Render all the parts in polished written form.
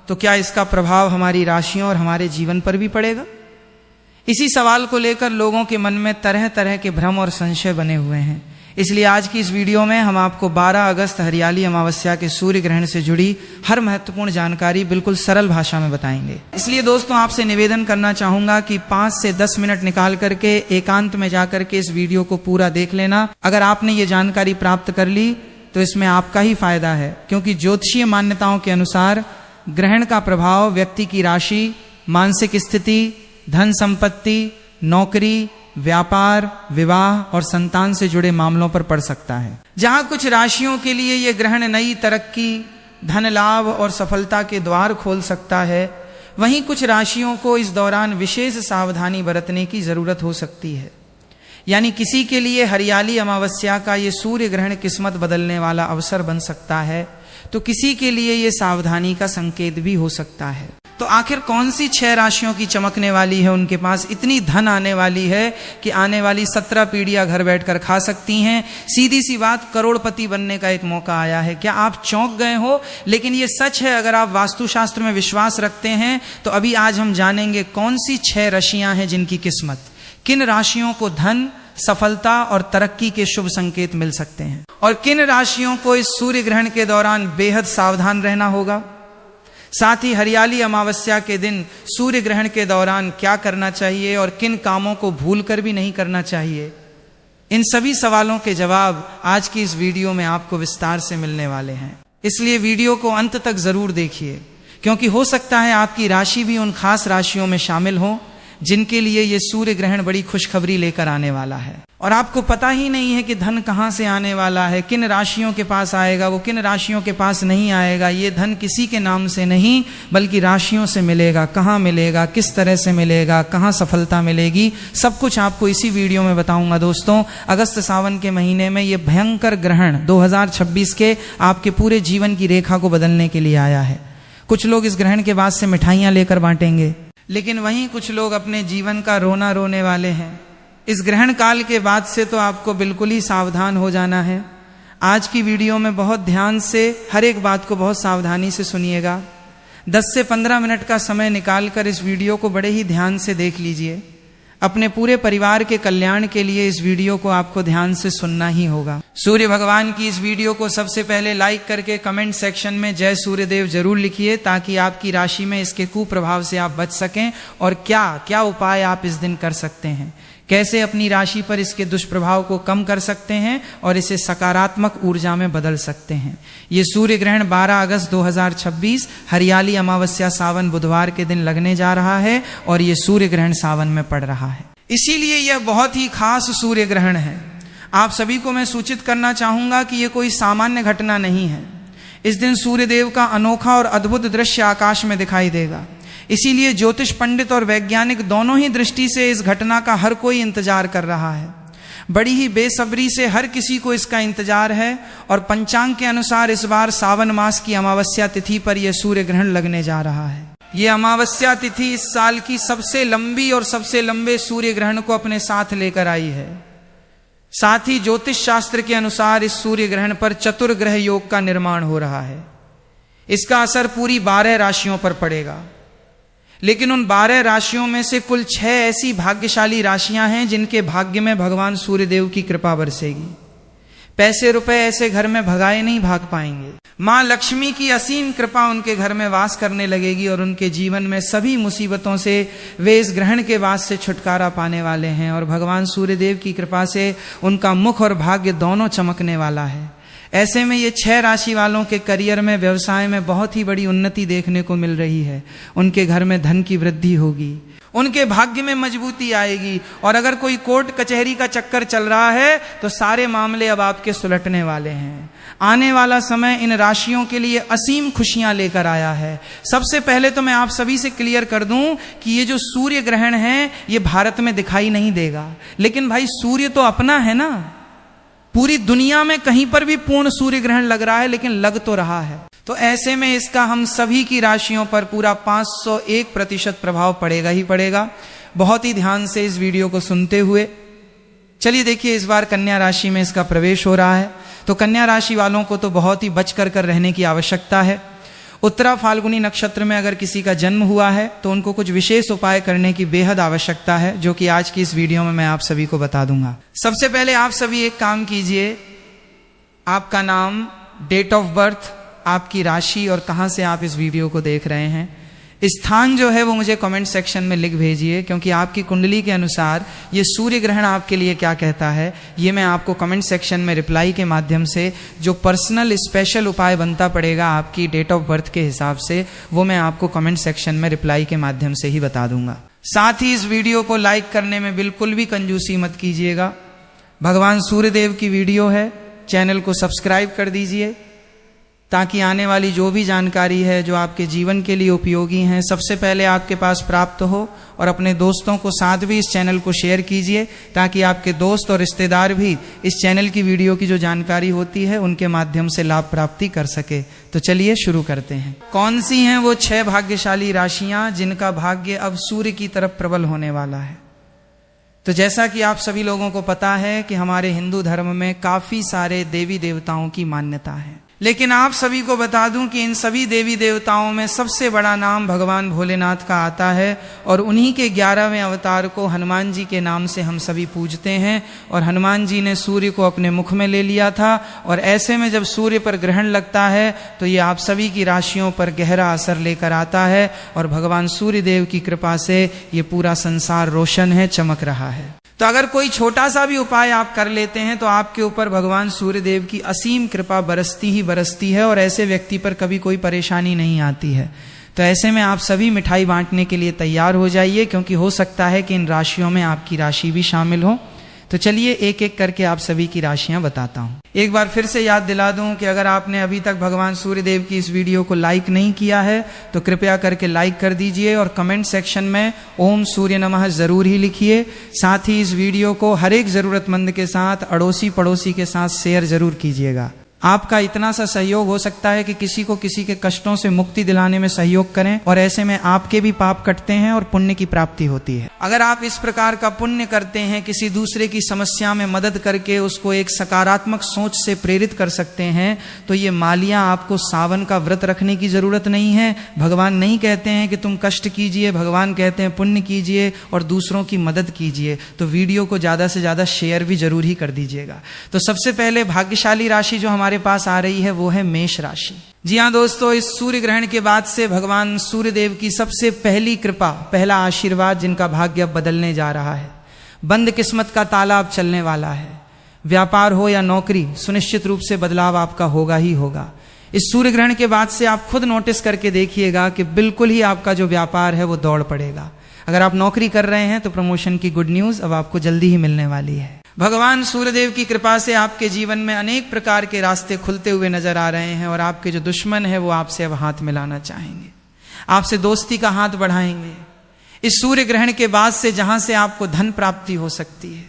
तो क्या इसका प्रभाव हमारी राशियों और हमारे जीवन पर भी पड़ेगा? इसी सवाल को लेकर लोगों के मन में तरह तरह के भ्रम और संशय बने हुए हैं। इसलिए आज की इस वीडियो में हम आपको 12 अगस्त हरियाली अमावस्या के सूर्य ग्रहण से जुड़ी हर महत्वपूर्ण जानकारी बिल्कुल सरल भाषा में बताएंगे। इसलिए दोस्तों, आपसे निवेदन करना चाहूंगा कि 5 से 10 मिनट निकाल करके एकांत में जाकर के इस वीडियो को पूरा देख लेना। अगर आपने ये जानकारी प्राप्त कर ली तो इसमें आपका ही फायदा है, क्योंकि ज्योतिषीय मान्यताओं के अनुसार ग्रहण का प्रभाव व्यक्ति की राशि, मानसिक स्थिति, धन संपत्ति, नौकरी, व्यापार, विवाह और संतान से जुड़े मामलों पर पड़ सकता है। जहां कुछ राशियों के लिए यह ग्रहण नई तरक्की, धन लाभ और सफलता के द्वार खोल सकता है, वहीं कुछ राशियों को इस दौरान विशेष सावधानी बरतने की जरूरत हो सकती है। यानी किसी के लिए हरियाली अमावस्या का ये सूर्य ग्रहण किस्मत बदलने वाला अवसर बन सकता है, तो किसी के लिए ये सावधानी का संकेत भी हो सकता है। तो आखिर कौन सी 6 राशियों की चमकने वाली है, उनके पास इतनी धन आने वाली है कि आने वाली 17 पीढ़ियां घर बैठकर खा सकती हैं? सीधी सी बात, करोड़पति बनने का एक मौका आया है। क्या आप चौंक गए हो? लेकिन ये सच है। अगर आप वास्तुशास्त्र में विश्वास रखते हैं तो अभी आज हम जानेंगे कौन सी 6 राशियां हैं जिनकी किस्मत, किन राशियों को धन, सफलता और तरक्की के शुभ संकेत मिल सकते हैं, और किन राशियों को इस सूर्य ग्रहण के दौरान बेहद सावधान रहना होगा। साथ ही हरियाली अमावस्या के दिन सूर्य ग्रहण के दौरान क्या करना चाहिए और किन कामों को भूलकर भी नहीं करना चाहिए, इन सभी सवालों के जवाब आज की इस वीडियो में आपको विस्तार से मिलने वाले हैं। इसलिए वीडियो को अंत तक जरूर देखिए, क्योंकि हो सकता है आपकी राशि भी उन खास राशियों में शामिल हो जिनके लिए ये सूर्य ग्रहण बड़ी खुशखबरी लेकर आने वाला है। और आपको पता ही नहीं है कि धन कहां से आने वाला है, किन राशियों के पास आएगा, वो किन राशियों के पास नहीं आएगा। ये धन किसी के नाम से नहीं बल्कि राशियों से मिलेगा। कहां मिलेगा, किस तरह से मिलेगा, कहां सफलता मिलेगी, सब कुछ आपको इसी वीडियो में बताऊंगा। दोस्तों, अगस्त सावन के महीने में ये भयंकर ग्रहण 2026 के आपके पूरे जीवन की रेखा को बदलने के लिए आया है। कुछ लोग इस ग्रहण के बाद से मिठाइयां लेकर बांटेंगे, लेकिन वहीं कुछ लोग अपने जीवन का रोना रोने वाले हैं। इस ग्रहण काल के बाद से तो आपको बिल्कुल ही सावधान हो जाना है। आज की वीडियो में बहुत ध्यान से हर एक बात को बहुत सावधानी से सुनिएगा। 10 से 15 मिनट का समय निकालकर इस वीडियो को बड़े ही ध्यान से देख लीजिए। अपने पूरे परिवार के कल्याण के लिए इस वीडियो को आपको ध्यान से सुनना ही होगा। सूर्य भगवान की इस वीडियो को सबसे पहले लाइक करके कमेंट सेक्शन में जय सूर्यदेव जरूर लिखिए, ताकि आपकी राशि में इसके कुप्रभाव से आप बच सकें और क्या क्या उपाय आप इस दिन कर सकते हैं, कैसे अपनी राशि पर इसके दुष्प्रभाव को कम कर सकते हैं और इसे सकारात्मक ऊर्जा में बदल सकते हैं। ये सूर्य ग्रहण 12 अगस्त 2026 हरियाली अमावस्या सावन बुधवार के दिन लगने जा रहा है और ये सूर्य ग्रहण सावन में पड़ रहा है। इसीलिए यह बहुत ही खास सूर्य ग्रहण है। आप सभी को मैं सूचित करना चाहूंगा कि यह कोई सामान्य घटना नहीं है। इस दिन सूर्यदेव का अनोखा और अद्भुत दृश्य आकाश में दिखाई देगा। इसीलिए ज्योतिष पंडित और वैज्ञानिक दोनों ही दृष्टि से इस घटना का हर कोई इंतजार कर रहा है। बड़ी ही बेसब्री से हर किसी को इसका इंतजार है। और पंचांग के अनुसार इस बार सावन मास की अमावस्या तिथि पर यह सूर्य ग्रहण लगने जा रहा है। यह अमावस्या तिथि इस साल की सबसे लंबी और सबसे लंबे सूर्य ग्रहण को अपने साथ लेकर आई है। साथ ही ज्योतिष शास्त्र के अनुसार इस सूर्य ग्रहण पर चतुर्ग्रह योग का निर्माण हो रहा है। इसका असर पूरी 12 राशियों पर पड़ेगा, लेकिन उन 12 राशियों में से कुल 6 ऐसी भाग्यशाली राशियां हैं जिनके भाग्य में भगवान सूर्यदेव की कृपा बरसेगी। पैसे रुपए ऐसे घर में भगाए नहीं भाग पाएंगे। मां लक्ष्मी की असीम कृपा उनके घर में वास करने लगेगी और उनके जीवन में सभी मुसीबतों से वे इस ग्रहण के बाद से छुटकारा पाने वाले हैं। और भगवान सूर्यदेव की कृपा से उनका मुख और भाग्य दोनों चमकने वाला है। ऐसे में ये 6 राशि वालों के करियर में, व्यवसाय में बहुत ही बड़ी उन्नति देखने को मिल रही है। उनके घर में धन की वृद्धि होगी, उनके भाग्य में मजबूती आएगी। और अगर कोई कोर्ट कचहरी का चक्कर चल रहा है तो सारे मामले अब आपके सुलटने वाले हैं। आने वाला समय इन राशियों के लिए असीम खुशियां लेकर आया है। सबसे पहले तो मैं आप सभी से क्लियर कर दूं कि ये जो सूर्य ग्रहण है ये भारत में दिखाई नहीं देगा, लेकिन भाई सूर्य तो अपना है ना। पूरी दुनिया में कहीं पर भी पूर्ण सूर्य ग्रहण लग रहा है, लेकिन लग तो रहा है। तो ऐसे में इसका हम सभी की राशियों पर पूरा 501% प्रभाव पड़ेगा ही पड़ेगा। बहुत ही ध्यान से इस वीडियो को सुनते हुए चलिए देखिए, इस बार कन्या राशि में इसका प्रवेश हो रहा है। तो कन्या राशि वालों को तो बहुत ही बच कर रहने की आवश्यकता है। उत्तरा फाल्गुनी नक्षत्र में अगर किसी का जन्म हुआ है तो उनको कुछ विशेष उपाय करने की बेहद आवश्यकता है, जो कि आज की इस वीडियो में मैं आप सभी को बता दूंगा। सबसे पहले आप सभी एक काम कीजिए, आपका नाम, डेट ऑफ बर्थ, आपकी राशि और कहां से आप इस वीडियो को देख रहे हैं, स्थान जो है वो मुझे कमेंट सेक्शन में लिख भेजिए, क्योंकि आपकी कुंडली के अनुसार ये सूर्य ग्रहण आपके लिए क्या कहता है ये मैं आपको कमेंट सेक्शन में रिप्लाई के माध्यम से जो पर्सनल स्पेशल उपाय बनता पड़ेगा आपकी डेट ऑफ बर्थ के हिसाब से, वो मैं आपको कमेंट सेक्शन में रिप्लाई के माध्यम से ही बता दूंगा। साथ ही इस वीडियो को लाइक करने में बिल्कुल भी कंजूसी मत कीजिएगा। भगवान सूर्यदेव की वीडियो है, चैनल को सब्सक्राइब कर दीजिए ताकि आने वाली जो भी जानकारी है जो आपके जीवन के लिए उपयोगी हैं सबसे पहले आपके पास प्राप्त हो, और अपने दोस्तों को साथ भी इस चैनल को शेयर कीजिए ताकि आपके दोस्त और रिश्तेदार भी इस चैनल की वीडियो की जो जानकारी होती है उनके माध्यम से लाभ प्राप्ति कर सके। तो चलिए शुरू करते हैं। कौन सी हैं वो 6 भाग्यशाली राशियां जिनका भाग्य अब सूर्य की तरफ प्रबल होने वाला है? तो जैसा कि आप सभी लोगों को पता है कि हमारे हिंदू धर्म में काफी सारे देवी देवताओं की मान्यता है, लेकिन आप सभी को बता दूं कि इन सभी देवी देवताओं में सबसे बड़ा नाम भगवान भोलेनाथ का आता है, और उन्हीं के 11वें अवतार को हनुमान जी के नाम से हम सभी पूजते हैं। और हनुमान जी ने सूर्य को अपने मुख में ले लिया था, और ऐसे में जब सूर्य पर ग्रहण लगता है तो ये आप सभी की राशियों पर गहरा असर लेकर आता है, और भगवान सूर्य देव की कृपा से ये पूरा संसार रोशन है, चमक रहा है। तो अगर कोई छोटा सा भी उपाय आप कर लेते हैं तो आपके ऊपर भगवान सूर्यदेव की असीम कृपा बरसती ही बरसती है, और ऐसे व्यक्ति पर कभी कोई परेशानी नहीं आती है। तो ऐसे में आप सभी मिठाई बांटने के लिए तैयार हो जाइए, क्योंकि हो सकता है कि इन राशियों में आपकी राशि भी शामिल हो। तो चलिए एक एक करके आप सभी की राशियां बताता हूं। एक बार फिर से याद दिला दूं कि अगर आपने अभी तक भगवान सूर्यदेव की इस वीडियो को लाइक नहीं किया है तो कृपया करके लाइक कर दीजिए, और कमेंट सेक्शन में ओम सूर्य नमः जरूर ही लिखिए। साथ ही इस वीडियो को हर एक जरूरतमंद के साथ, अड़ोसी पड़ोसी के साथ शेयर जरूर कीजिएगा। आपका इतना सा सहयोग हो सकता है कि किसी को किसी के कष्टों से मुक्ति दिलाने में सहयोग करें, और ऐसे में आपके भी पाप कटते हैं और पुण्य की प्राप्ति होती है। अगर आप इस प्रकार का पुण्य करते हैं, किसी दूसरे की समस्या में मदद करके उसको एक सकारात्मक सोच से प्रेरित कर सकते हैं, तो ये मालियां आपको सावन का व्रत रखने की जरूरत नहीं है। भगवान नहीं कहते हैं कि तुम कष्ट कीजिए, भगवान कहते हैं पुण्य कीजिए और दूसरों की मदद कीजिए। तो वीडियो को ज्यादा से ज्यादा शेयर भी जरूर ही कर दीजिएगा। तो सबसे पहले भाग्यशाली राशि जो हमारे पास आ रही है वो है मेष राशि। जी हाँ दोस्तों, इस सूर्य ग्रहण के बाद से भगवान सूर्यदेव की सबसे पहली कृपा, पहला आशीर्वाद जिनका भाग्य अब बदलने जा रहा है। बंद किस्मत का ताला अब चलने वाला है। व्यापार हो या नौकरी, सुनिश्चित रूप से बदलाव आपका होगा ही होगा। इस सूर्य ग्रहण के बाद से आप खुद नोटिस करके देखिएगा कि बिल्कुल ही आपका जो व्यापार है वो दौड़ पड़ेगा। अगर आप नौकरी कर रहे हैं तो प्रमोशन की गुड न्यूज अब आपको जल्दी ही मिलने वाली है। भगवान सूर्यदेव की कृपा से आपके जीवन में अनेक प्रकार के रास्ते खुलते हुए नजर आ रहे हैं, और आपके जो दुश्मन है वो आपसे अब हाथ मिलाना चाहेंगे, आपसे दोस्ती का हाथ बढ़ाएंगे। इस सूर्य ग्रहण के बाद से जहां से आपको धन प्राप्ति हो सकती है,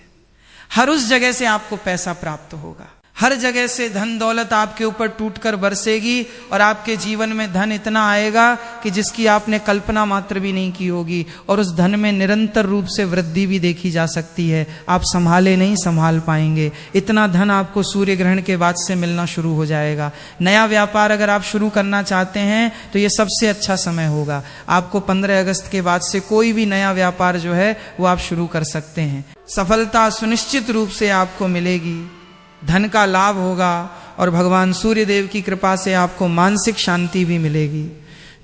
हर उस जगह से आपको पैसा प्राप्त होगा। हर जगह से धन दौलत आपके ऊपर टूटकर बरसेगी, और आपके जीवन में धन इतना आएगा कि जिसकी आपने कल्पना मात्र भी नहीं की होगी, और उस धन में निरंतर रूप से वृद्धि भी देखी जा सकती है। आप संभाले नहीं संभाल पाएंगे, इतना धन आपको सूर्य ग्रहण के बाद से मिलना शुरू हो जाएगा। नया व्यापार अगर आप शुरू करना चाहते हैं तो ये सबसे अच्छा समय होगा। आपको 15 अगस्त के बाद से कोई भी नया व्यापार जो है वो आप शुरू कर सकते हैं। सफलता सुनिश्चित रूप से आपको मिलेगी, धन का लाभ होगा, और भगवान सूर्यदेव की कृपा से आपको मानसिक शांति भी मिलेगी।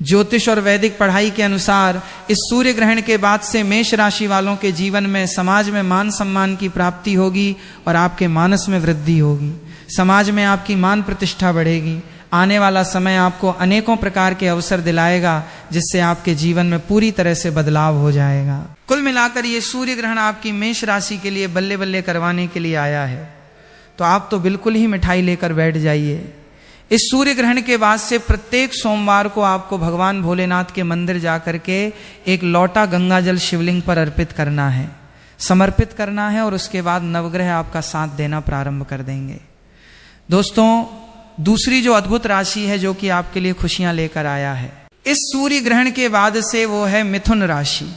ज्योतिष और वैदिक पढ़ाई के अनुसार इस सूर्य ग्रहण के बाद से मेष राशि वालों के जीवन में समाज में मान सम्मान की प्राप्ति होगी, और आपके मानस में वृद्धि होगी। समाज में आपकी मान प्रतिष्ठा बढ़ेगी। आने वाला समय आपको अनेकों प्रकार के अवसर दिलाएगा, जिससे आपके जीवन में पूरी तरह से बदलाव हो जाएगा। कुल मिलाकर ये सूर्य ग्रहण आपकी मेष राशि के लिए बल्ले बल्ले करवाने के लिए आया है। तो आप तो बिल्कुल ही मिठाई लेकर बैठ जाइए। इस सूर्य ग्रहण के बाद से प्रत्येक सोमवार को आपको भगवान भोलेनाथ के मंदिर जाकर के एक लौटा गंगा जल शिवलिंग पर अर्पित करना है, समर्पित करना है, और उसके बाद नवग्रह आपका साथ देना प्रारंभ कर देंगे। दोस्तों, दूसरी जो अद्भुत राशि है जो कि आपके लिए खुशियां लेकर आया है इस सूर्य ग्रहण के बाद से, वो है मिथुन राशि।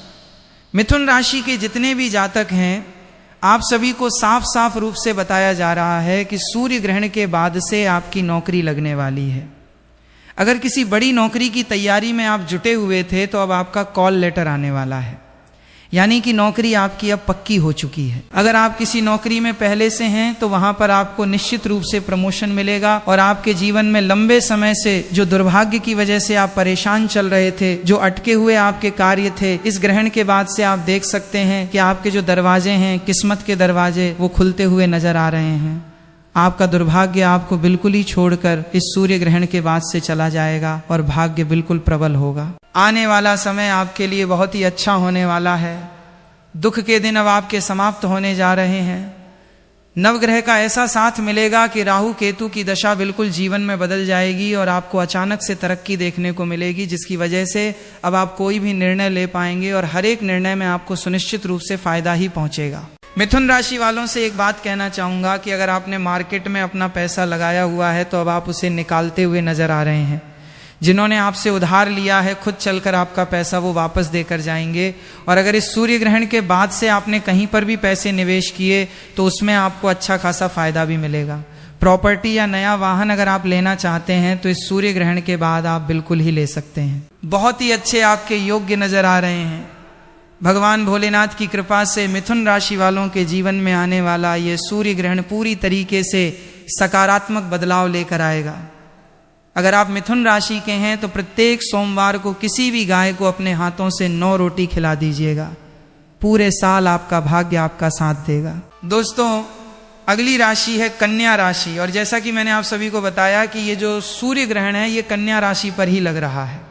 मिथुन राशि के जितने भी जातक हैं, आप सभी को साफ साफ रूप से बताया जा रहा है कि सूर्य ग्रहण के बाद से आपकी नौकरी लगने वाली है। अगर किसी बड़ी नौकरी की तैयारी में आप जुटे हुए थे तो अब आपका कॉल लेटर आने वाला है, यानी कि नौकरी आपकी अब पक्की हो चुकी है। अगर आप किसी नौकरी में पहले से हैं तो वहां पर आपको निश्चित रूप से प्रमोशन मिलेगा और आपके जीवन में लंबे समय से जो दुर्भाग्य की वजह से आप परेशान चल रहे थे, जो अटके हुए आपके कार्य थे, इस ग्रहण के बाद से आप देख सकते हैं कि आपके जो दरवाजे हैं, किस्मत के दरवाजे, वो खुलते हुए नजर आ रहे हैं। आपका दुर्भाग्य आपको बिल्कुल ही छोड़कर इस सूर्य ग्रहण के बाद से चला जाएगा और भाग्य बिल्कुल प्रबल होगा। आने वाला समय आपके लिए बहुत ही अच्छा होने वाला है। दुख के दिन अब आपके समाप्त होने जा रहे हैं। नवग्रह का ऐसा साथ मिलेगा कि राहु केतु की दशा बिल्कुल जीवन में बदल जाएगी और आपको अचानक से तरक्की देखने को मिलेगी, जिसकी वजह से अब आप कोई भी निर्णय ले पाएंगे और हर एक निर्णय में आपको सुनिश्चित रूप से फायदा ही पहुंचेगा। मिथुन राशि वालों से एक बात कहना चाहूंगा कि अगर आपने मार्केट में अपना पैसा लगाया हुआ है तो अब आप उसे निकालते हुए नजर आ रहे हैं। जिन्होंने आपसे उधार लिया है, खुद चलकर आपका पैसा वो वापस देकर जाएंगे। और अगर इस सूर्य ग्रहण के बाद से आपने कहीं पर भी पैसे निवेश किए तो उसमें आपको अच्छा खासा फायदा भी मिलेगा। प्रॉपर्टी या नया वाहन अगर आप लेना चाहते हैं तो इस सूर्य ग्रहण के बाद आप बिल्कुल ही ले सकते हैं। बहुत ही अच्छे आपके योग्य नजर आ रहे हैं। भगवान भोलेनाथ की कृपा से मिथुन राशि वालों के जीवन में आने वाला ये सूर्य ग्रहण पूरी तरीके से सकारात्मक बदलाव लेकर आएगा। अगर आप मिथुन राशि के हैं तो प्रत्येक सोमवार को किसी भी गाय को अपने हाथों से 9 रोटी खिला दीजिएगा। पूरे साल आपका भाग्य आपका साथ देगा। दोस्तों, अगली राशि है कन्या राशि, और जैसा कि मैंने आप सभी को बताया कि ये जो सूर्य ग्रहण है ये कन्या राशि पर ही लग रहा है।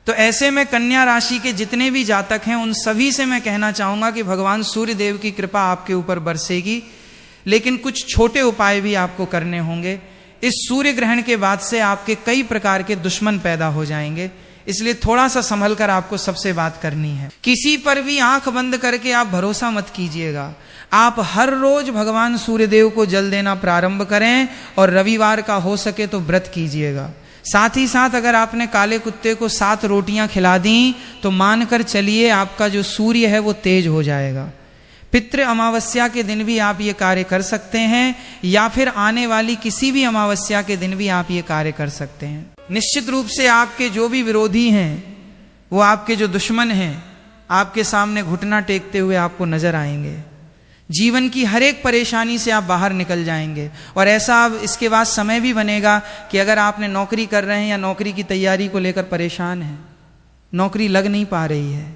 तो ऐसे में कन्या राशि के जितने भी जातक हैं उन सभी से मैं कहना चाहूंगा कि भगवान सूर्य देव की कृपा आपके ऊपर बरसेगी, लेकिन कुछ छोटे उपाय भी आपको करने होंगे। इस सूर्य ग्रहण के बाद से आपके कई प्रकार के दुश्मन पैदा हो जाएंगे, इसलिए थोड़ा सा संभल कर आपको सबसे बात करनी है। किसी पर भी आंख बंद करके आप भरोसा मत कीजिएगा। आप हर रोज भगवान सूर्य देव को जल देना प्रारंभ करें और रविवार का हो सके तो व्रत कीजिएगा। साथ ही साथ अगर आपने काले कुत्ते को 7 रोटियां खिला दी तो मानकर चलिए आपका जो सूर्य है वो तेज हो जाएगा। पितृ अमावस्या के दिन भी आप ये कार्य कर सकते हैं, या फिर आने वाली किसी भी अमावस्या के दिन भी आप ये कार्य कर सकते हैं। निश्चित रूप से आपके जो भी विरोधी हैं, वो आपके जो दुश्मन हैं, आपके सामने घुटना टेकते हुए आपको नजर आएंगे। जीवन की हर एक परेशानी से आप बाहर निकल जाएंगे। और ऐसा अब इसके बाद समय भी बनेगा कि अगर आपने नौकरी कर रहे हैं या नौकरी की तैयारी को लेकर परेशान हैं, नौकरी लग नहीं पा रही है,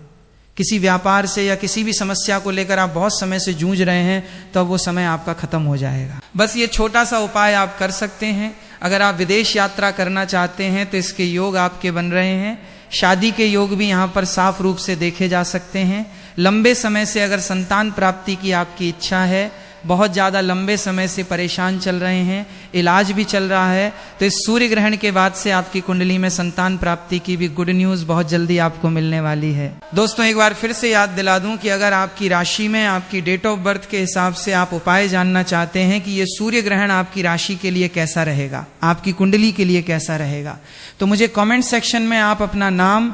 किसी व्यापार से या किसी भी समस्या को लेकर आप बहुत समय से जूझ रहे हैं, तो वो समय आपका खत्म हो जाएगा। बस ये छोटा सा उपाय आप कर सकते हैं। अगर आप विदेश यात्रा करना चाहते हैं तो इसके योग आपके बन रहे हैं। शादी के योग भी यहाँ पर साफ रूप से देखे जा सकते हैं। लंबे समय से अगर संतान प्राप्ति की आपकी इच्छा है, बहुत ज़्यादा लंबे समय से परेशान चल रहे हैं, इलाज भी चल रहा है, तो इस सूर्य ग्रहण के बाद से आपकी कुंडली में संतान प्राप्ति की भी गुड न्यूज़ बहुत जल्दी आपको मिलने वाली है। दोस्तों, एक बार फिर से याद दिला दूं कि अगर आपकी राशि में आपकी डेट ऑफ बर्थ के हिसाब से आप उपाय जानना चाहते हैं कि ये सूर्य ग्रहण आपकी राशि के लिए कैसा रहेगा, आपकी कुंडली के लिए कैसा रहेगा, तो मुझे कॉमेंट सेक्शन में आप अपना नाम,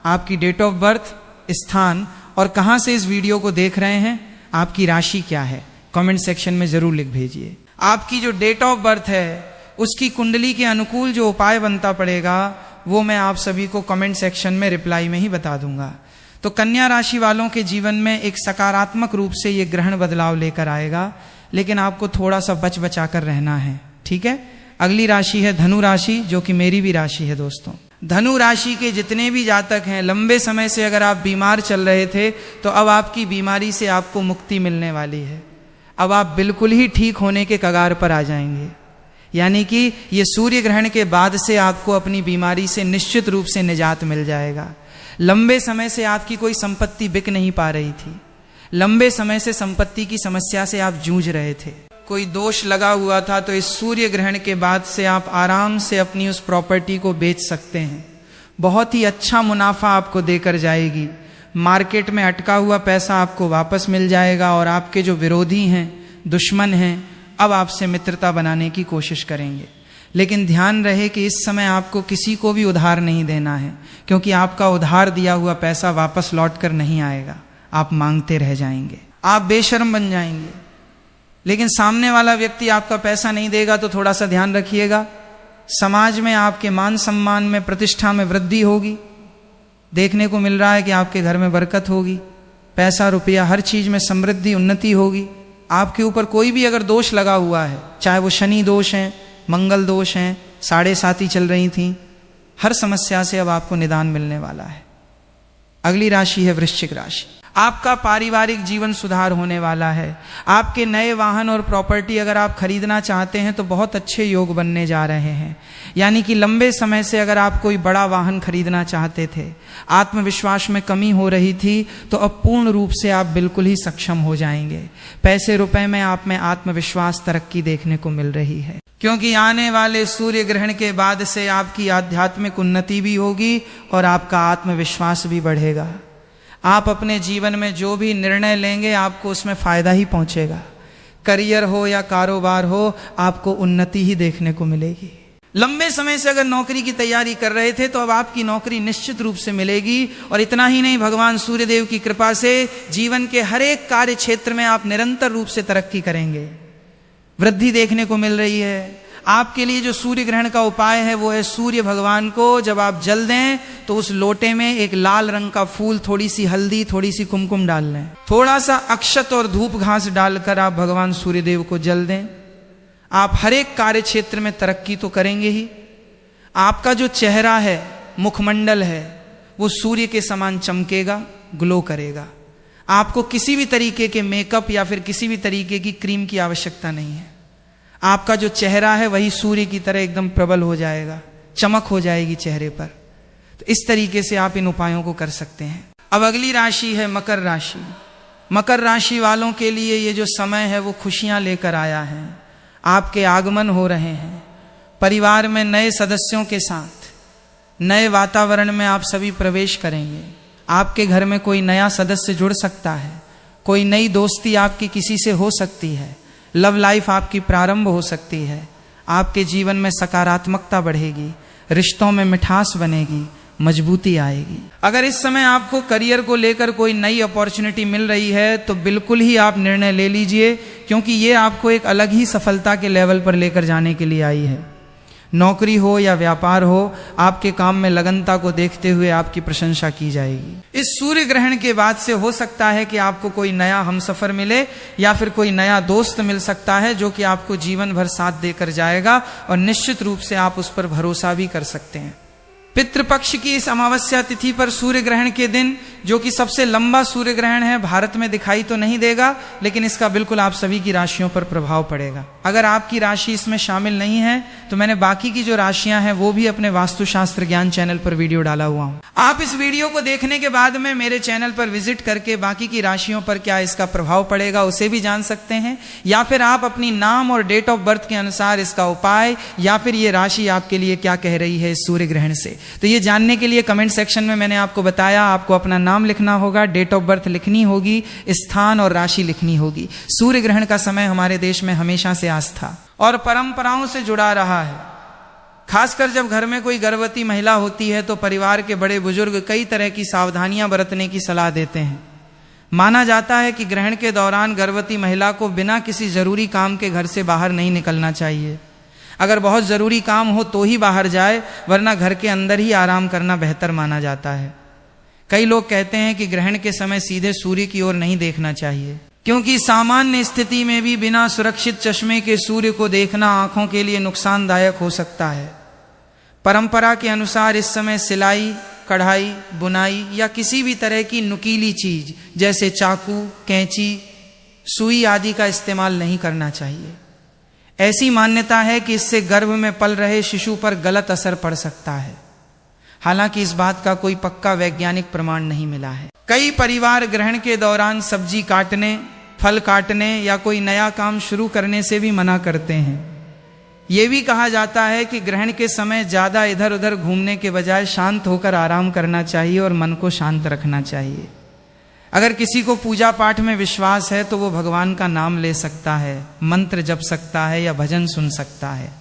आपकी डेट ऑफ बर्थ, स्थान और कहाँ से इस वीडियो को देख रहे हैं, आपकी राशि क्या है, कमेंट सेक्शन में जरूर लिख भेजिए। आपकी जो डेट ऑफ बर्थ है उसकी कुंडली के अनुकूल जो उपाय बनता पड़ेगा वो मैं आप सभी को कमेंट सेक्शन में रिप्लाई में ही बता दूंगा। तो कन्या राशि वालों के जीवन में एक सकारात्मक रूप से ये ग्रहण बदलाव लेकर आएगा, लेकिन आपको थोड़ा सा बच बचा कर रहना है, ठीक है। अगली राशि है धनु राशि, जो कि मेरी भी राशि है। दोस्तों, धनु राशि के जितने भी जातक हैं, लंबे समय से अगर आप बीमार चल रहे थे तो अब आपकी बीमारी से आपको मुक्ति मिलने वाली है। अब आप बिल्कुल ही ठीक होने के कगार पर आ जाएंगे, यानी कि ये सूर्य ग्रहण के बाद से आपको अपनी बीमारी से निश्चित रूप से निजात मिल जाएगा। लंबे समय से आपकी कोई संपत्ति बिक नहीं पा रही थी, लंबे समय से संपत्ति की समस्या से आप जूझ रहे थे, कोई दोष लगा हुआ था, तो इस सूर्य ग्रहण के बाद से आप आराम से अपनी उस प्रॉपर्टी को बेच सकते हैं। बहुत ही अच्छा मुनाफा आपको देकर जाएगी। मार्केट में अटका हुआ पैसा आपको वापस मिल जाएगा और आपके जो विरोधी हैं, दुश्मन हैं, अब आपसे मित्रता बनाने की कोशिश करेंगे। लेकिन ध्यान रहे कि इस समय आपको किसी को भी उधार नहीं देना है, क्योंकि आपका उधार दिया हुआ पैसा वापस लौट कर नहीं आएगा, आप मांगते रह जाएंगे, आप बेशर्म बन जाएंगे। लेकिन सामने वाला व्यक्ति आपका पैसा नहीं देगा तो थोड़ा सा ध्यान रखिएगा, समाज में आपके मान सम्मान में, प्रतिष्ठा में वृद्धि होगी। देखने को मिल रहा है कि आपके घर में बरकत होगी, पैसा रुपया हर चीज में समृद्धि उन्नति होगी। आपके ऊपर कोई भी अगर दोष लगा हुआ है, चाहे वो शनि दोष है, मंगल दोष है, 7.5 चल रही थी, हर समस्या से अब आपको निदान मिलने वाला है। अगली राशि है वृश्चिक राशि। आपका पारिवारिक जीवन सुधार होने वाला है। आपके नए वाहन और प्रॉपर्टी अगर आप खरीदना चाहते हैं तो बहुत अच्छे योग बनने जा रहे हैं। यानी कि लंबे समय से अगर आप कोई बड़ा वाहन खरीदना चाहते थे, आत्मविश्वास में कमी हो रही थी, तो अब पूर्ण रूप से आप बिल्कुल ही सक्षम हो जाएंगे। पैसे रुपए में आप में आत्मविश्वास, तरक्की देखने को मिल रही है, क्योंकि आने वाले सूर्य ग्रहण के बाद से आपकी आध्यात्मिक उन्नति भी होगी और आपका आत्मविश्वास भी बढ़ेगा। आप अपने जीवन में जो भी निर्णय लेंगे आपको उसमें फायदा ही पहुंचेगा। करियर हो या कारोबार हो, आपको उन्नति ही देखने को मिलेगी। लंबे समय से अगर नौकरी की तैयारी कर रहे थे तो अब आपकी नौकरी निश्चित रूप से मिलेगी। और इतना ही नहीं, भगवान सूर्यदेव की कृपा से जीवन के हर एक कार्य क्षेत्र में आप निरंतर रूप से तरक्की करेंगे, वृद्धि देखने को मिल रही है। आपके लिए जो सूर्य ग्रहण का उपाय है वो है, सूर्य भगवान को जब आप जल दें तो उस लोटे में एक लाल रंग का फूल, थोड़ी सी हल्दी, थोड़ी सी कुमकुम डाल लें, थोड़ा सा अक्षत और धूप घास डालकर आप भगवान सूर्यदेव को जल दें। आप हर एक कार्य क्षेत्र में तरक्की तो करेंगे ही। आपका जो चेहरा है, मुखमंडल है, वो सूर्य के समान चमकेगा, ग्लो करेगा। आपको किसी भी तरीके के मेकअप या फिर किसी भी तरीके की क्रीम की आवश्यकता नहीं है। आपका जो चेहरा है वही सूर्य की तरह एकदम प्रबल हो जाएगा, चमक हो जाएगी चेहरे पर। तो इस तरीके से आप इन उपायों को कर सकते हैं। अब अगली राशि है मकर राशि। मकर राशि वालों के लिए ये जो समय है वो खुशियां लेकर आया है। आपके आगमन हो रहे हैं। परिवार में नए सदस्यों के साथ नए वातावरण में आप सभी प्रवेश करेंगे। आपके घर में कोई नया सदस्य जुड़ सकता है, कोई नई दोस्ती आपकी किसी से हो सकती है, लव लाइफ आपकी प्रारंभ हो सकती है। आपके जीवन में सकारात्मकता बढ़ेगी, रिश्तों में मिठास बनेगी, मजबूती आएगी। अगर इस समय आपको करियर को लेकर कोई नई अपॉर्चुनिटी मिल रही है तो बिल्कुल ही आप निर्णय ले लीजिए, क्योंकि ये आपको एक अलग ही सफलता के लेवल पर लेकर जाने के लिए आई है। नौकरी हो या व्यापार हो, आपके काम में लगनता को देखते हुए आपकी प्रशंसा की जाएगी। इस सूर्य ग्रहण के बाद से हो सकता है कि आपको कोई नया हमसफर मिले या फिर कोई नया दोस्त मिल सकता है, जो कि आपको जीवन भर साथ देकर जाएगा और निश्चित रूप से आप उस पर भरोसा भी कर सकते हैं। पितृपक्ष की इस अमावस्या तिथि पर सूर्य ग्रहण के दिन, जो कि सबसे लंबा सूर्य ग्रहण है, भारत में दिखाई तो नहीं देगा, लेकिन इसका बिल्कुल आप सभी की राशियों पर प्रभाव पड़ेगा। अगर आपकी राशि इसमें शामिल नहीं है तो मैंने बाकी की जो राशियां हैं वो भी अपने वास्तुशास्त्र ज्ञान चैनल पर वीडियो डाला हुआ हूं। आप इस वीडियो को देखने के बाद में मेरे चैनल पर विजिट करके बाकी की राशियों पर क्या इसका प्रभाव पड़ेगा उसे भी जान सकते हैं, या फिर आप अपनी नाम और डेट ऑफ बर्थ के अनुसार इसका उपाय या फिर ये राशि आपके लिए क्या कह रही है इस सूर्य ग्रहण से। तो ये जानने के लिए कमेंट सेक्शन में मैंने आपको बताया, आपको अपना नाम लिखना होगा, डेट ऑफ बर्थ लिखनी होगी, स्थान और राशि लिखनी होगी। सूर्य ग्रहण का समय हमारे देश में हमेशा से आस्था और परंपराओं से जुड़ा रहा है। खासकर जब घर में कोई गर्भवती महिला होती है तो परिवार के बड़े बुजुर्ग कई तरह की सावधानियां बरतने की सलाह देते हैं। माना जाता है कि ग्रहण के दौरान गर्भवती महिला को बिना किसी जरूरी काम के घर से बाहर नहीं निकलना चाहिए। अगर बहुत जरूरी काम हो तो ही बाहर जाए, वरना घर के अंदर ही आराम करना बेहतर माना जाता है। कई लोग कहते हैं कि ग्रहण के समय सीधे सूर्य की ओर नहीं देखना चाहिए, क्योंकि सामान्य स्थिति में भी बिना सुरक्षित चश्मे के सूर्य को देखना आंखों के लिए नुकसानदायक हो सकता है। परंपरा के अनुसार इस समय सिलाई, कढ़ाई, बुनाई या किसी भी तरह की नुकीली चीज जैसे चाकू, कैंची, सुई आदि का इस्तेमाल नहीं करना चाहिए। ऐसी मान्यता है कि इससे गर्भ में पल रहे शिशु पर गलत असर पड़ सकता है। हालांकि इस बात का कोई पक्का वैज्ञानिक प्रमाण नहीं मिला है। कई परिवार ग्रहण के दौरान सब्जी काटने, फल काटने या कोई नया काम शुरू करने से भी मना करते हैं। यह भी कहा जाता है कि ग्रहण के समय ज्यादा इधर उधर घूमने के बजाय शांत होकर आराम करना चाहिए और मन को शांत रखना चाहिए। अगर किसी को पूजा पाठ में विश्वास है तो वो भगवान का नाम ले सकता है, मंत्र जप सकता है या भजन सुन सकता है।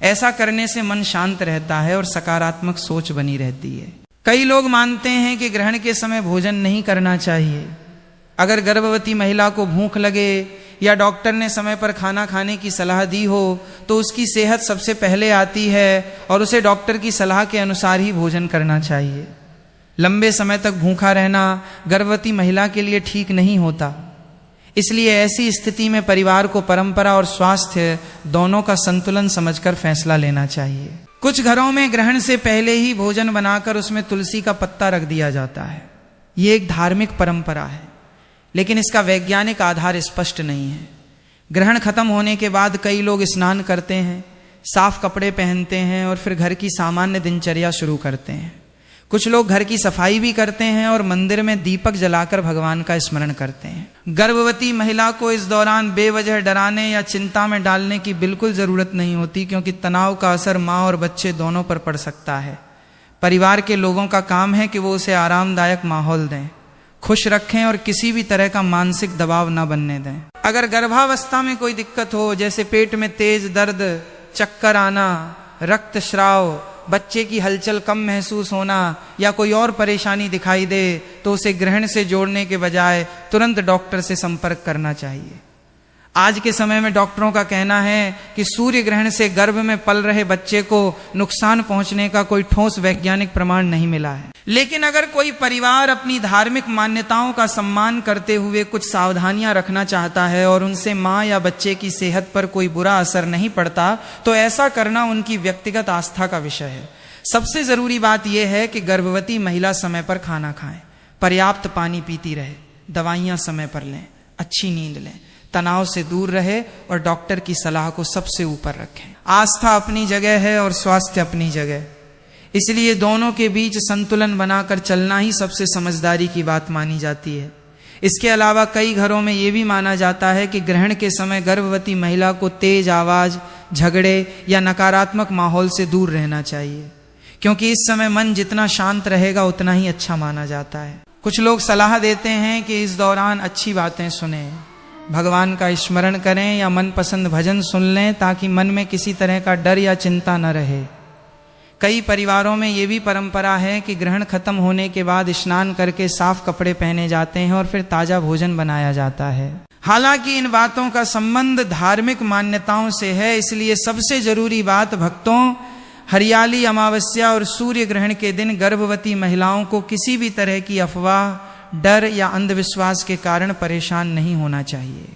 ऐसा करने से मन शांत रहता है और सकारात्मक सोच बनी रहती है। कई लोग मानते हैं कि ग्रहण के समय भोजन नहीं करना चाहिए। अगर गर्भवती महिला को भूख लगे या डॉक्टर ने समय पर खाना खाने की सलाह दी हो तो उसकी सेहत सबसे पहले आती है और उसे डॉक्टर की सलाह के अनुसार ही भोजन करना चाहिए। लंबे समय तक भूखा रहना गर्भवती महिला के लिए ठीक नहीं होता, इसलिए ऐसी स्थिति में परिवार को परंपरा और स्वास्थ्य दोनों का संतुलन समझकर फैसला लेना चाहिए। कुछ घरों में ग्रहण से पहले ही भोजन बनाकर उसमें तुलसी का पत्ता रख दिया जाता है। ये एक धार्मिक परंपरा है, लेकिन इसका वैज्ञानिक आधार स्पष्ट नहीं है। ग्रहण खत्म होने के बाद कई लोग स्नान करते हैं, साफ कपड़े पहनते हैं और फिर घर की सामान्य दिनचर्या शुरू करते हैं। कुछ लोग घर की सफाई भी करते हैं और मंदिर में दीपक जलाकर भगवान का स्मरण करते हैं। गर्भवती महिला को इस दौरान बेवजह डराने या चिंता में डालने की बिल्कुल जरूरत नहीं होती, क्योंकि तनाव का असर माँ और बच्चे दोनों पर पड़ सकता है। परिवार के लोगों का काम है कि वो उसे आरामदायक माहौल दें, खुश रखें और किसी भी तरह का मानसिक दबाव न बनने दें। अगर गर्भावस्था में कोई दिक्कत हो, जैसे पेट में तेज दर्द, चक्कर आना, रक्तस्राव, बच्चे की हलचल कम महसूस होना या कोई और परेशानी दिखाई दे, तो उसे ग्रहण से जोड़ने के बजाय तुरंत डॉक्टर से संपर्क करना चाहिए। आज के समय में डॉक्टरों का कहना है कि सूर्य ग्रहण से गर्भ में पल रहे बच्चे को नुकसान पहुंचने का कोई ठोस वैज्ञानिक प्रमाण नहीं मिला है। लेकिन अगर कोई परिवार अपनी धार्मिक मान्यताओं का सम्मान करते हुए कुछ सावधानियां रखना चाहता है और उनसे मां या बच्चे की सेहत पर कोई बुरा असर नहीं पड़ता, तो ऐसा करना उनकी व्यक्तिगत आस्था का विषय है। सबसे जरूरी बात यह है कि गर्भवती महिला समय पर खाना खाएं, पर्याप्त पानी पीती रहे, दवाइयां समय पर लें, अच्छी नींद लें, तनाव से दूर रहे और डॉक्टर की सलाह को सबसे ऊपर रखें। आस्था अपनी जगह है और स्वास्थ्य अपनी जगह, इसलिए दोनों के बीच संतुलन बनाकर चलना ही सबसे समझदारी की बात मानी जाती है। इसके अलावा कई घरों में यह भी माना जाता है कि ग्रहण के समय गर्भवती महिला को तेज आवाज, झगड़े या नकारात्मक माहौल से दूर रहना चाहिए, क्योंकि इस समय मन जितना शांत रहेगा उतना ही अच्छा माना जाता है। कुछ लोग सलाह देते हैं कि इस दौरान अच्छी बातें सुने, भगवान का स्मरण करें या मनपसंद भजन सुन लें, ताकि मन में किसी तरह का डर या चिंता न रहे। कई परिवारों में ये भी परंपरा है कि ग्रहण खत्म होने के बाद स्नान करके साफ कपड़े पहने जाते हैं और फिर ताजा भोजन बनाया जाता है। हालांकि इन बातों का संबंध धार्मिक मान्यताओं से है, इसलिए सबसे जरूरी बात भक्तों, हरियाली अमावस्या और सूर्य ग्रहण के दिन गर्भवती महिलाओं को किसी भी तरह की अफवाह, डर या अंधविश्वास के कारण परेशान नहीं होना चाहिए।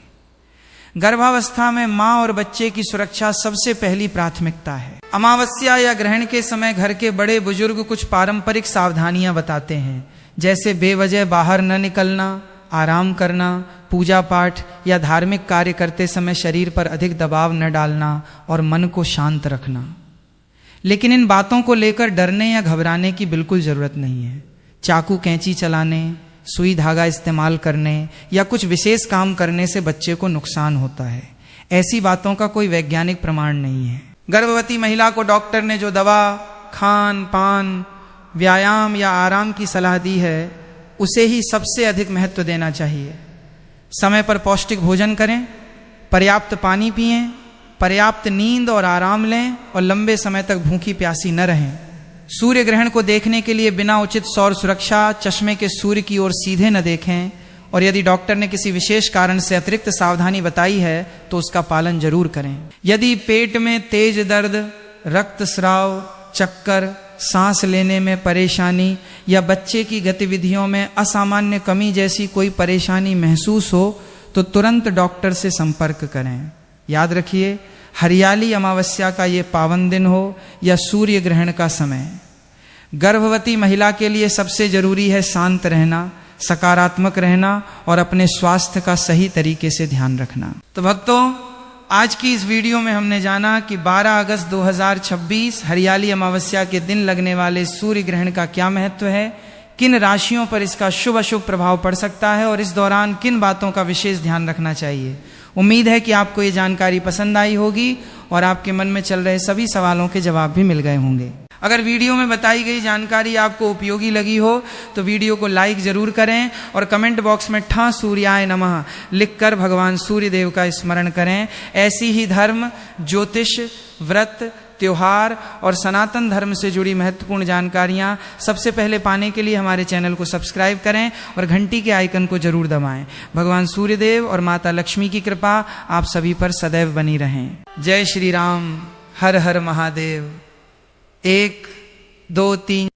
गर्भावस्था में मां और बच्चे की सुरक्षा सबसे पहली प्राथमिकता है। अमावस्या या ग्रहण के समय घर के बड़े बुजुर्ग कुछ पारंपरिक सावधानियां बताते हैं, जैसे बेवजह बाहर न निकलना, आराम करना, पूजा पाठ या धार्मिक कार्य करते समय शरीर पर अधिक दबाव न डालना और मन को शांत रखना। लेकिन इन बातों को लेकर डरने या घबराने की बिल्कुल जरूरत नहीं है। चाकू कैंची चलाने, सुई धागा इस्तेमाल करने या कुछ विशेष काम करने से बच्चे को नुकसान होता है, ऐसी बातों का कोई वैज्ञानिक प्रमाण नहीं है। गर्भवती महिला को डॉक्टर ने जो दवा, खान पान, व्यायाम या आराम की सलाह दी है, उसे ही सबसे अधिक महत्व देना चाहिए। समय पर पौष्टिक भोजन करें, पर्याप्त पानी पिएं, पर्याप्त नींद और आराम लें और लंबे समय तक भूखी प्यासी न रहें। सूर्य ग्रहण को देखने के लिए बिना उचित सौर सुरक्षा चश्मे के सूर्य की ओर सीधे न देखें, और यदि डॉक्टर ने किसी विशेष कारण से अतिरिक्त सावधानी बताई है तो उसका पालन जरूर करें। यदि पेट में तेज दर्द, रक्तस्राव, चक्कर, सांस लेने में परेशानी या बच्चे की गतिविधियों में असामान्य कमी जैसी कोई परेशानी महसूस हो तो तुरंत डॉक्टर से संपर्क करें। याद रखिए, हरियाली अमावस्या का ये पावन दिन हो या सूर्य ग्रहण का समय, गर्भवती महिला के लिए सबसे जरूरी है शांत रहना, सकारात्मक रहना और अपने स्वास्थ्य का सही तरीके से ध्यान रखना। तो भक्तों, आज की इस वीडियो में हमने जाना कि 12 अगस्त 2026 हरियाली अमावस्या के दिन लगने वाले सूर्य ग्रहण का क्या महत्व है, किन राशियों पर इसका शुभ अशुभ प्रभाव पड़ सकता है और इस दौरान किन बातों का विशेष ध्यान रखना चाहिए। उम्मीद है कि आपको ये जानकारी पसंद आई होगी और आपके मन में चल रहे सभी सवालों के जवाब भी मिल गए होंगे। अगर वीडियो में बताई गई जानकारी आपको उपयोगी लगी हो तो वीडियो को लाइक जरूर करें और कमेंट बॉक्स में ठा सूर्याय नमः लिखकर भगवान सूर्य देव का स्मरण करें। ऐसी ही धर्म, ज्योतिष, व्रत, त्योहार और सनातन धर्म से जुड़ी महत्वपूर्ण जानकारियां सबसे पहले पाने के लिए हमारे चैनल को सब्सक्राइब करें और घंटी के आइकन को जरूर दबाएं। भगवान सूर्यदेव और माता लक्ष्मी की कृपा आप सभी पर सदैव बनी रहें। जय श्री राम। हर हर महादेव। 1 2 3